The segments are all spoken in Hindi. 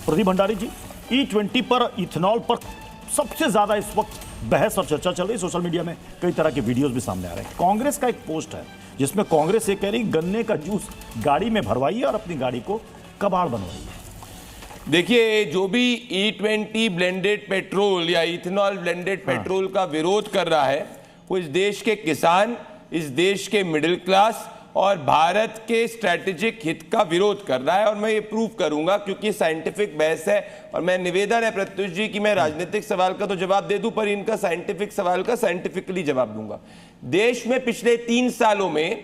प्रदीप भंडारी जी, E20 पर, इथेनॉल पर सबसे ज्यादा इस वक्त बहस और चर्चा चल रही है सोशल मीडिया में। कई तरह के वीडियोस भी सामने आ रहे हैं। कांग्रेस का एक पोस्ट है जिसमें कांग्रेस ये कह रही गन्ने का जूस गाड़ी में भरवाइए और अपनी गाड़ी को कबाड़ बनवाइए। देखिए, जो भी E20 ब्लेंडेड पेट्रोल या इथेनॉल ब्लेंडेड पेट्रोल का विरोध कर रहा है, वो इस देश के किसान, इस देश के मिडिल क्लास और भारत के स्ट्रैटेजिक हित का विरोध कर रहा है। और मैं ये प्रूव करूंगा, क्योंकि साइंटिफिक बहस है। और मैं निवेदन है प्रत्युष जी कि मैं राजनीतिक सवाल का तो जवाब दे दूं, पर इनका साइंटिफिक सवाल का साइंटिफिकली जवाब दूंगा। देश में पिछले 3 सालों में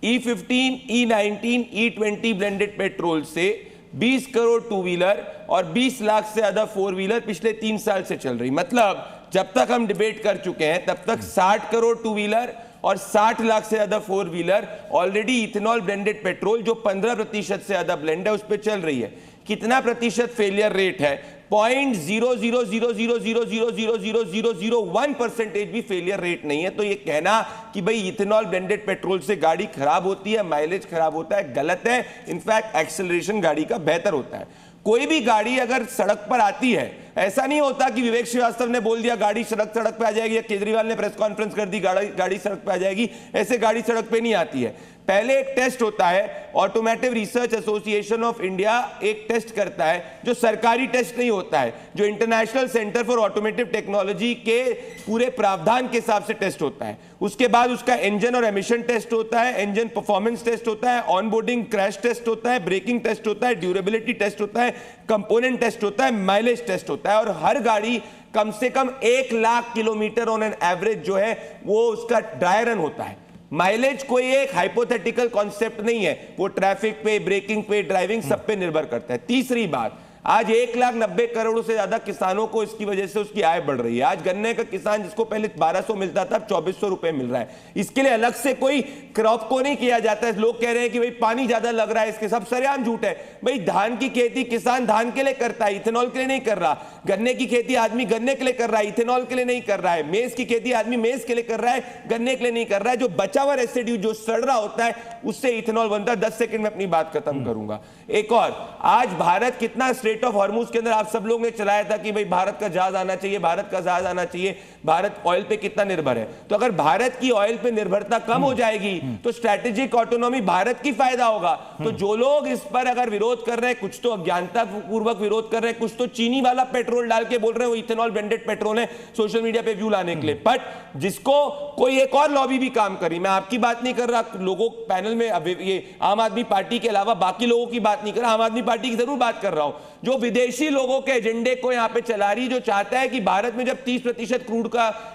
E15, E19, E20 blended petrol से 20 करोड़ 2 व्हीलर और 20 लाख से ज्यादा 4 व्हीलर पिछले 3 साल से चल रही। मतलब जब तक हम डिबेट कर चुके हैं तब तक 60 करोड़ 2 व्हीलर और 60 लाख से ज्यादा 4 wheeler already ethanol blended petrol, जो 15% से ज्यादा ब्लेंड है, उस पर चल रही है। कितना प्रतिशत फेलियर रेट है? 0.00000000001% भी फेलियर रेट नहीं है। तो ये कहना कि भाई इथेनॉल ब्लेंडेड पेट्रोल से गाड़ी खराब होती है, माइलेज खराब होता है, गलत है। इनफैक्ट एक्सेलरेशन गाड़ी का बेहतर होता है। कोई भी गाड़ी अगर सड़क पर आती है, ऐसा नहीं होता कि विवेक श्रीवास्तव ने बोल दिया गाड़ी सड़क पे आ जाएगी, या केजरीवाल ने प्रेस कॉन्फ्रेंस कर दी गाड़ी सड़क पे आ जाएगी। ऐसे गाड़ी सड़क पे नहीं आती है। पहले एक टेस्ट होता है, automotive research association of India एक टेस्ट करता है, जो सरकारी टेस्ट नहीं होता है, जो international centre for automotive technology के पूरे प्रावधान के हिसाब से टेस्ट होता है। उसके बाद उसका इंजन और एमिशन टेस्ट होता है, इंजन परफॉर्मेंस टेस्ट होता है, ऑनबोर्डिंग क्रैश टेस्ट होता है, ब्रेकिंग टेस्ट होता है, ड्यूरेबिलिटी टेस्ट होता है, कंपोनेंट टेस्ट होता है, माइलेज टेस्ट होता है। और हर गाड़ी कम से कम 1 lakh kilometre on an average जो है वो उसका ड्राई रन होता है। माइलेज कोई एक हाइपोथेटिकल कॉन्सेप्ट नहीं है, वो ट्रैफिक पे, ब्रेकिंग पे, ड्राइविंग सब पे निर्भर करता है। तीसरी बात, आज 1,90,000 करोड़ से ज्यादा किसानों को इसकी वजह से उसकी आय बढ़ रही है। आज गन्ने का किसान जिसको पहले 1200 मिलता था, अब 2400 रुपए मिल रहा है। इसके लिए अलग से कोई क्रॉप को नहीं किया जाता है। लोग कह रहे हैं कि भाई पानी ज्यादा लग रहा है, इसके सब सरेआम झूठ है। भाई धान की खेती किसान धान के लिए करता है, इथेनॉल के लिए नहीं कर रहा। गन्ने की खेती आदमी गन्ने के लिए कर रहा है, इथेनॉल के लिए नहीं कर रहा है। मेज की खेती आदमी मेज के लिए कर रहा है, गन्ने के लिए नहीं कर रहा है। जो बचा हुआ रेसिड्यू जो सड़ रहा होता है, उससे इथेनॉल बनता है। 10 सेकंड में अपनी बात खत्म करूंगा। एक और, आज भारत कितना स्ट्रेट ऑफ हॉर्मुज के अंदर आप सब लोग ने चलाया था कि भाई भारत का जहाज आना चाहिए, भारत का जहाज आना चाहिए। भारत ऑयल पे कितना निर्भर है? तो अगर भारत की ऑयल पे निर्भरता कम हो जाएगी तो स्ट्रैटेजिक ऑटोनॉमी भारत की फायदा होगा। तो जो लोग इस पर अगर विरोध कर रहे हैं, कुछ तो अज्ञानता पूर्वक विरोध कर रहे हैं, कुछ तो चीनी वाला पेट्रोल डाल के बोल रहे हैं वो इथेनॉल ब्लेंडेड पेट्रोल है सोशल मीडिया पे व्यू लाने के लिए। बट जिसको कोई एक और लॉबी भी काम करी, मैं आपकी बात नहीं कर रहा, लोगों पैनल में ये आम आदमी पार्टी के अलावा बाकी लोगों की बात नहीं कर रहा, आम आदमी पार्टी की जरूर बात कर रहा हूं, जो विदेशी लोगों के एजेंडे को यहां पे चला रही, जो चाहता है कि भारत में जब 30% क्रूड का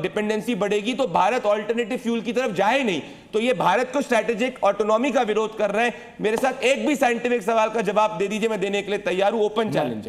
डिपेंडेंसी बढ़ेगी तो भारत ऑल्टरनेटिव फ्यूल की तरफ जाए नहीं। तो ये भारत को स्ट्रैटेजिक ऑटोनॉमी का विरोध कर रहे हैं। मेरे साथ एक भी साइंटिफिक सवाल का जवाब दे दीजिए, मैं देने के लिए तैयार हूं। Open challenge.